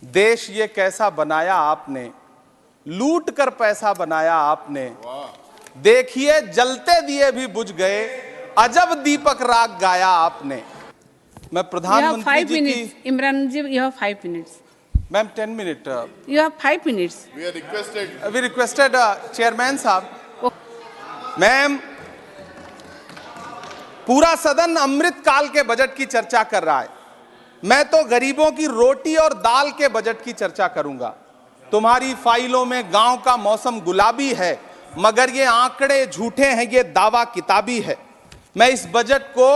देश ये कैसा बनाया आपने, लूट कर पैसा बनाया आपने। देखिए जलते दिए भी बुझ गए, अजब दीपक राग गाया आपने। मैं प्रधानमंत्री जी की Imran ji, you have 5 minutes. Ma'am 10 minute You have 5 minutes. We requested chairman साहब। मैम, पूरा सदन अमृत काल के बजट की चर्चा कर रहा है, मैं तो गरीबों की रोटी और दाल के बजट की चर्चा करूंगा। तुम्हारी फाइलों में गांव का मौसम गुलाबी है, मगर ये आंकड़े झूठे हैं, ये दावा किताबी है। मैं इस बजट को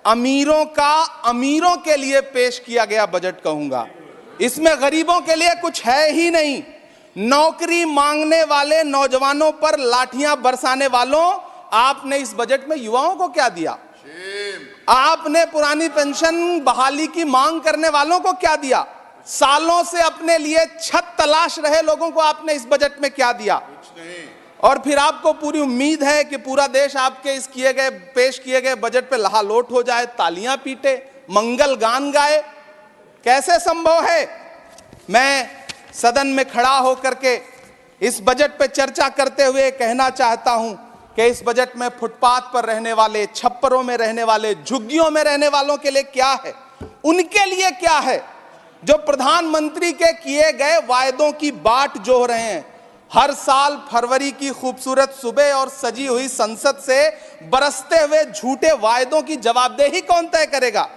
अमीरों का अमीरों के लिए पेश किया गया बजट कहूंगा। इसमें गरीबों के लिए कुछ है ही नहीं। नौकरी मांगने वाले नौजवानों पर लाठियां बरसाने वालों, आपने इस बजट में युवाओं को क्या दिया? आपने पुरानी पेंशन बहाली की मांग करने वालों को क्या दिया? सालों से अपने लिए छत तलाश रहे लोगों को आपने इस बजट में क्या दिया? कुछ नहीं। और फिर आपको पूरी उम्मीद है कि पूरा देश आपके इस पेश किए गए बजट पे लहालोट हो जाए, तालियां पीटे, मंगल गान गाए। कैसे संभव है? मैं सदन में खड़ा होकर के इस बजट पे चर्चा करते हुए कहना चाहता हूं कि इस बजट में फुटपाथ पर रहने वाले, छप्परों में रहने वाले, झुग्गियों में रहने वालों के लिए क्या है, उनके लिए क्या है जो प्रधानमंत्री के किए गए वायदों की बाट जोह रहे हैं। हर साल फरवरी की खूबसूरत सुबह और सजी हुई संसद से बरसते हुए झूठे वायदों की जवाबदेही कौन तय करेगा?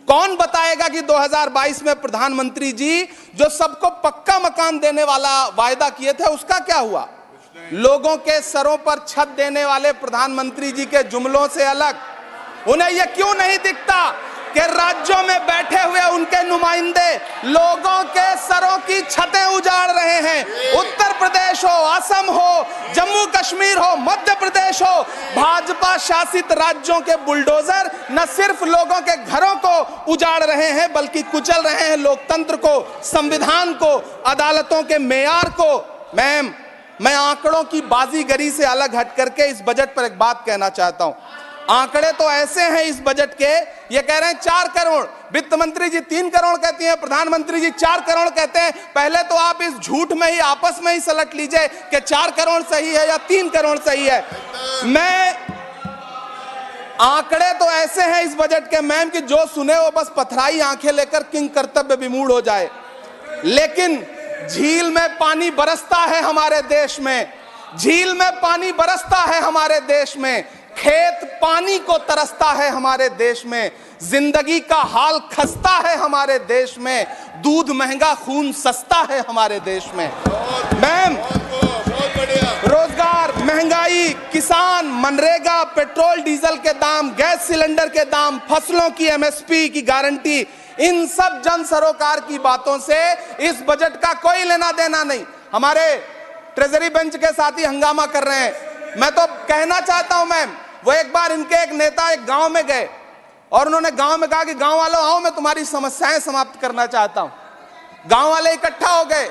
कौन बताएगा कि 2022 में प्रधानमंत्री जी जो सबको पक्का मकान देने वाला वायदा किए थे उसका क्या हुआ? लोगों के सरों पर छत देने वाले प्रधानमंत्री जी के जुमलों से अलग उन्हें यह क्यों नहीं दिखता कि राज्यों में बैठे हुए उनके नुमाइंदे लोगों के सरों की छतें उजाड़ रहे हैं? उत्तर प्रदेश हो, असम हो, जम्मू कश्मीर हो, मध्य प्रदेश हो, भाजपा शासित राज्यों के बुलडोजर न सिर्फ लोगों के घरों को उजाड़ रहे हैं बल्कि कुचल रहे हैं लोकतंत्र को, संविधान को, अदालतों के मेयार को। मैम, मैं आंकड़ों की बाजीगरी से अलग हट करके इस बजट पर एक बात कहना चाहता हूं। आंकड़े तो ऐसे हैं इस बजट के, ये कह रहे हैं 4 करोड़, वित्त मंत्री जी 3 करोड़ कहती हैं, प्रधानमंत्री जी 4 करोड़ कहते हैं। पहले तो आप इस झूठ में ही आपस में ही सलट लीजिए कि 4 करोड़ सही है या 3 करोड़ सही है। मैं आंकड़े तो ऐसे हैं इस बजट के मैम कि जो सुने वो बस पथराई आंखें लेकर किंग कर्तव्य विमूढ़ हो जाए। लेकिन झील में पानी बरसता है हमारे देश में, झील में पानी बरसता है हमारे देश में, खेत पानी को तरसता है हमारे देश में, जिंदगी का हाल खस्ता है हमारे देश में, दूध महंगा खून सस्ता है हमारे देश में। मैम, रोजगार, महंगाई, किसान, मनरेगा, पेट्रोल डीजल के दाम, गैस सिलेंडर के दाम, फसलों की एमएसपी की गारंटी, इन सब जन सरोकार की बातों से इस बजट का कोई लेना देना नहीं। हमारे ट्रेजरी बेंच के साथी हंगामा कर रहे हैं। मैं तो कहना चाहता हूं मैम, वो एक बार इनके एक नेता एक गांव में गए और उन्होंने गांव में कहा कि गांव वालों आओ, मैं तुम्हारी समस्याएं समाप्त करना चाहता हूं। गांव वाले इकट्ठा हो गए।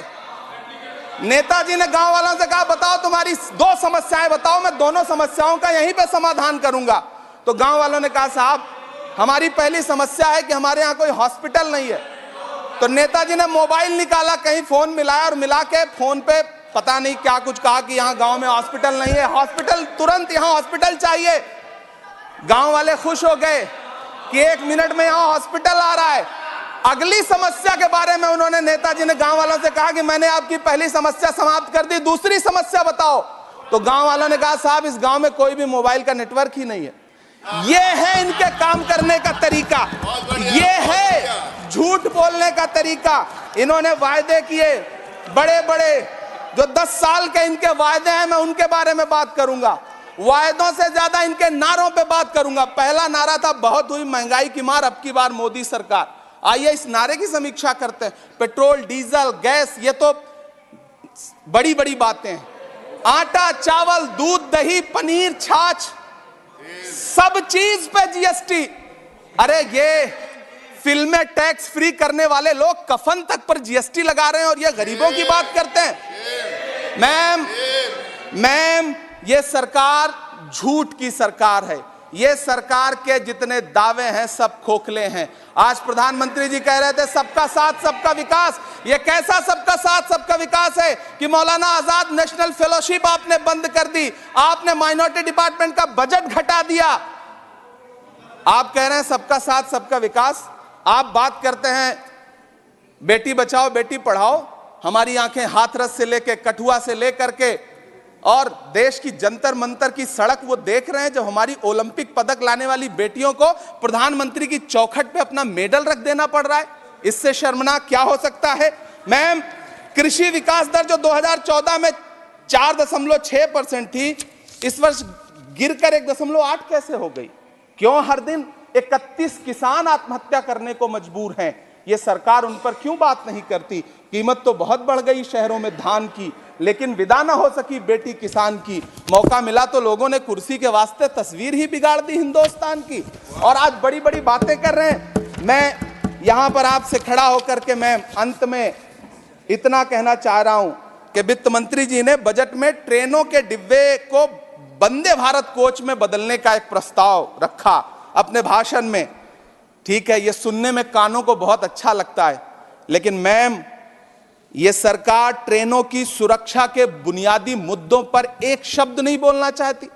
नेताजी ने गांव वालों से कहा बताओ तुम्हारी 2 समस्याएं बताओ, मैं दोनों समस्याओं का यहीं पे समाधान करूंगा। तो गांव वालों ने कहा साहब हमारी पहली समस्या है कि हमारे यहाँ कोई हॉस्पिटल नहीं है। तो नेताजी ने मोबाइल निकाला, कहीं फोन मिलाया और मिला के फोन पे पता नहीं क्या कुछ कहा कि यहाँ गांव में हॉस्पिटल नहीं है, हॉस्पिटल तुरंत, यहाँ हॉस्पिटल चाहिए। गांव वाले खुश हो गए कि 1 मिनट में यहाँ हॉस्पिटल आ रहा है। अगली समस्या के बारे में उन्होंने, नेताजी ने गांव वालों से कहा कि मैंने आपकी पहली समस्या समाप्त कर दी, दूसरी समस्या बताओ। तो गांव वालों ने कहा साहब इस गांव में कोई भी मोबाइल का नेटवर्क ही नहीं है। ये है इनके काम करने का तरीका, ये है झूठ बोलने का तरीका। इन्होंने वायदे किए बड़े बड़े, जो 10 साल के इनके वायदे हैं मैं उनके बारे में बात करूंगा। वायदों से ज्यादा इनके नारों पे बात करूंगा। पहला नारा था बहुत हुई महंगाई की मार, अब की बार मोदी सरकार। आइए इस नारे की समीक्षा करते हैं। पेट्रोल, डीजल, गैस, ये तो बड़ी बड़ी बातें हैं। आटा, चावल, दूध, दही, पनीर, छाछ, सब चीज पे जीएसटी। अरे ये फिल्में टैक्स फ्री करने वाले लोग कफन तक पर जीएसटी लगा रहे हैं और ये गरीबों की बात करते हैं। मैम, ये सरकार झूठ की सरकार है। ये सरकार के जितने दावे हैं सब खोखले हैं। आज प्रधानमंत्री जी कह रहे थे सबका साथ सबका विकास। ये कैसा सबका साथ सबका विकास है कि मौलाना आजाद नेशनल फेलोशिप आपने बंद कर दी, आपने माइनॉरिटी डिपार्टमेंट का बजट घटा दिया। आप कह रहे हैं सबका साथ सबका विकास। आप बात करते हैं बेटी बचाओ बेटी पढ़ाओ। हमारी आंखें हाथरस से लेकर कठुआ से लेकर के और देश की जंतर मंतर की सड़क वो देख रहे हैं, जब हमारी ओलंपिक पदक लाने वाली बेटियों को प्रधानमंत्री की चौखट पे अपना मेडल रख देना पड़ रहा है। इससे शर्मनाक क्या हो सकता है। मैम, कृषि विकास दर जो 2014 में 4.6% थी, इस वर्ष गिरकर 1.8 कैसे हो गई? क्यों हर दिन 31 किसान आत्महत्या करने को मजबूर हैं? ये सरकार उन पर क्यों बात नहीं करती? कीमत तो बहुत बढ़ गई शहरों में धान की, लेकिन विदा ना हो सकी बेटी किसान की। मौका मिला तो लोगों ने कुर्सी के वास्ते तस्वीर ही बिगाड़ दी हिंदुस्तान की, और आज बड़ी बड़ी बातें कर रहे हैं। मैं यहां पर आपसे खड़ा होकर के मैं अंत में इतना कहना चाह रहा हूं कि वित्त मंत्री जी ने बजट में ट्रेनों के डिब्बे को वंदे भारत कोच में बदलने का एक प्रस्ताव रखा अपने भाषण में। ठीक है, ये सुनने में कानों को बहुत अच्छा लगता है, लेकिन मैम, ये सरकार ट्रेनों की सुरक्षा के बुनियादी मुद्दों पर एक शब्द नहीं बोलना चाहती।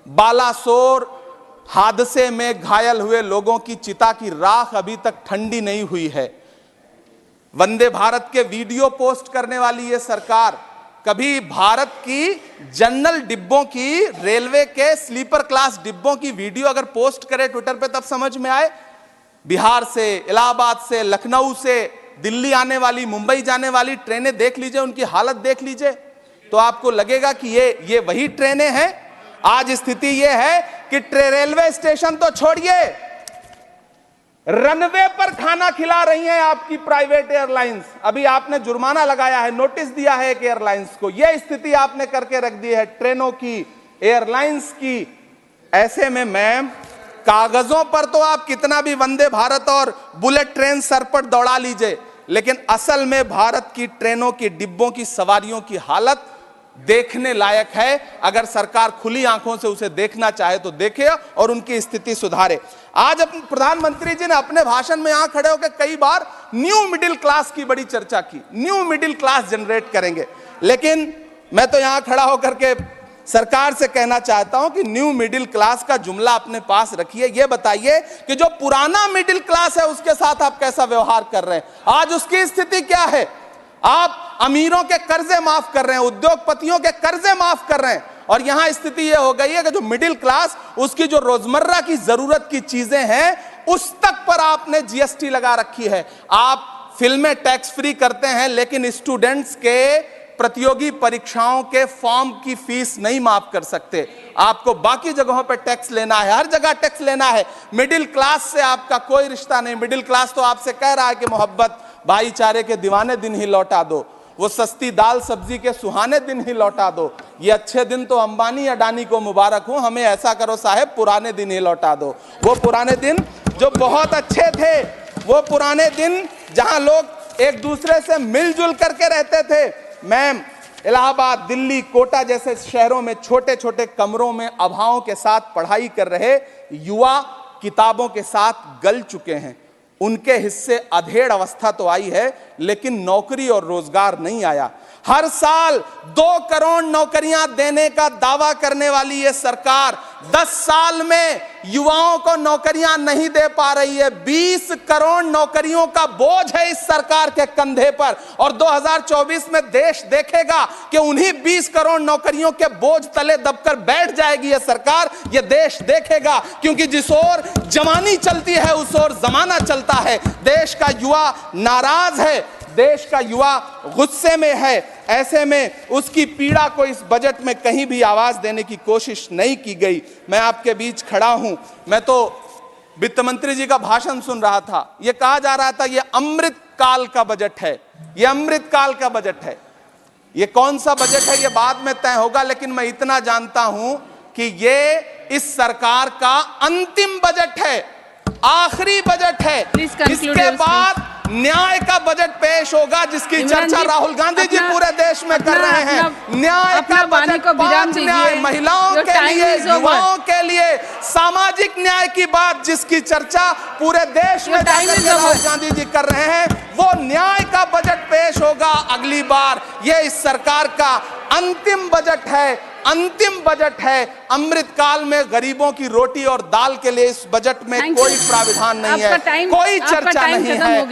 बालासोर हादसे में घायल हुए लोगों की चिता की राख अभी तक ठंडी नहीं हुई है। वंदे भारत के वीडियो पोस्ट करने वाली ये सरकार कभी भारत की जनरल डिब्बों की, रेलवे के स्लीपर क्लास डिब्बों की वीडियो अगर पोस्ट करे ट्विटर पे तब समझ में आए। बिहार से, इलाहाबाद से, लखनऊ से दिल्ली आने वाली, मुंबई जाने वाली ट्रेनें देख लीजिए, उनकी हालत देख लीजिए, तो आपको लगेगा कि ये वही ट्रेनें हैं। आज स्थिति ये है कि रेलवे स्टेशन तो छोड़िए, रनवे पर खाना खिला रही हैं आपकी प्राइवेट एयरलाइंस। अभी आपने जुर्माना लगाया है, नोटिस दिया है एक एयरलाइंस को। यह स्थिति आपने करके रख दी है ट्रेनों की, एयरलाइंस की। ऐसे में मैम, कागजों पर तो आप कितना भी वंदे भारत और बुलेट ट्रेन सर पर दौड़ा लीजिए, लेकिन असल में भारत की ट्रेनों की डिब्बों की सवारियों की हालत देखने लायक है। अगर सरकार खुली आंखों से उसे देखना चाहे तो देखे और उनकी स्थिति सुधारे। आज अपने प्रधानमंत्री जी ने अपने भाषण में यहां खड़े होकर कई बार न्यू मिडिल क्लास की बड़ी चर्चा की, न्यू मिडिल क्लास जनरेट करेंगे। लेकिन मैं तो यहां खड़ा होकर के सरकार से कहना चाहता हूं कि न्यू मिडिल क्लास का जुमला अपने पास रखिए। यह बताइए कि जो पुराना मिडिल क्लास है उसके साथ आप कैसा व्यवहार कर रहे हैं। आज उसकी स्थिति क्या है? आप अमीरों के कर्जे माफ कर रहे हैं, उद्योगपतियों के कर्जे माफ कर रहे हैं, और यहां स्थिति यह हो गई है कि जो मिडिल क्लास, उसकी जो रोजमर्रा की जरूरत की चीजें हैं उस तक पर आपने जीएसटी लगा रखी है। आप फिल्में टैक्स फ्री करते हैं, लेकिन स्टूडेंट्स के प्रतियोगी परीक्षाओं के फॉर्म की फीस नहीं माफ कर सकते। आपको बाकी जगहों पर टैक्स लेना है, हर जगह टैक्स लेना है। मिडिल क्लास से आपका कोई रिश्ता नहीं। मिडिल क्लास तो आपसे कह रहा है कि मोहब्बत, भाईचारे के दीवाने दिन ही लौटा दो, वो सस्ती दाल सब्जी के सुहाने दिन ही लौटा दो। ये अच्छे दिन तो अंबानी अडानी को मुबारक हो, हमें ऐसा करो साहब पुराने दिन ही लौटा दो। वो पुराने दिन जो बहुत अच्छे थे, वो पुराने दिन जहां लोग एक दूसरे से मिलजुल करके रहते थे। मैम, इलाहाबाद, दिल्ली, कोटा जैसे शहरों में छोटे छोटे कमरों में अभावों के साथ पढ़ाई कर रहे युवा किताबों के साथ गल चुके हैं। उनके हिस्से अधेड़ अवस्था तो आई है, लेकिन नौकरी और रोजगार नहीं आया। हर साल 2 करोड़ नौकरियां देने का दावा करने वाली ये सरकार 10 साल में युवाओं को नौकरियां नहीं दे पा रही है। 20 करोड़ नौकरियों का बोझ है इस सरकार के कंधे पर, और 2024 में देश देखेगा कि उन्हीं 20 करोड़ नौकरियों के बोझ तले दबकर बैठ जाएगी ये सरकार। ये देश देखेगा, क्योंकि जिस ओर जवानी चलती है उस ओर जमाना चलता है। देश का युवा नाराज है, देश का युवा गुस्से में है। ऐसे में उसकी पीड़ा को इस बजट में कहीं भी आवाज देने की कोशिश नहीं की गई। मैं आपके बीच खड़ा हूं, मैं तो वित्त मंत्री जी का भाषण सुन रहा था। यह कहा जा रहा था ये अमृत काल का बजट है, ये अमृत काल का बजट है। ये कौन सा बजट है ये बाद में तय होगा, लेकिन मैं इतना जानता हूं कि ये इस सरकार का अंतिम बजट है, आखिरी बजट है। इसके बाद न्याय का बजट पेश होगा जिसकी इमरान चर्चा जी, राहुल गांधी जी अपना- पूरे देश में कर अपना- रहे हैं। अपना- न्याय अपना का वाणी बजट, को विराम 5 न्याय, दीजिए। महिलाओं Your के time लिए, is over. युवाओं के लिए, सामाजिक न्याय की बात जिसकी चर्चा पूरे देश में Your time जाकर is के राहुल over. गांधी जी कर रहे हैं, वो न्याय का बजट पेश होगा अगली बार। ये इस सरकार का अंतिम बजट है, अंतिम बजट है। अमृतकाल में गरीबों की रोटी और दाल के लिए इस बजट में Thank कोई you. प्राविधान नहीं है, आपका time- कोई आपका चर्चा time नहीं खत्म है। हो गया।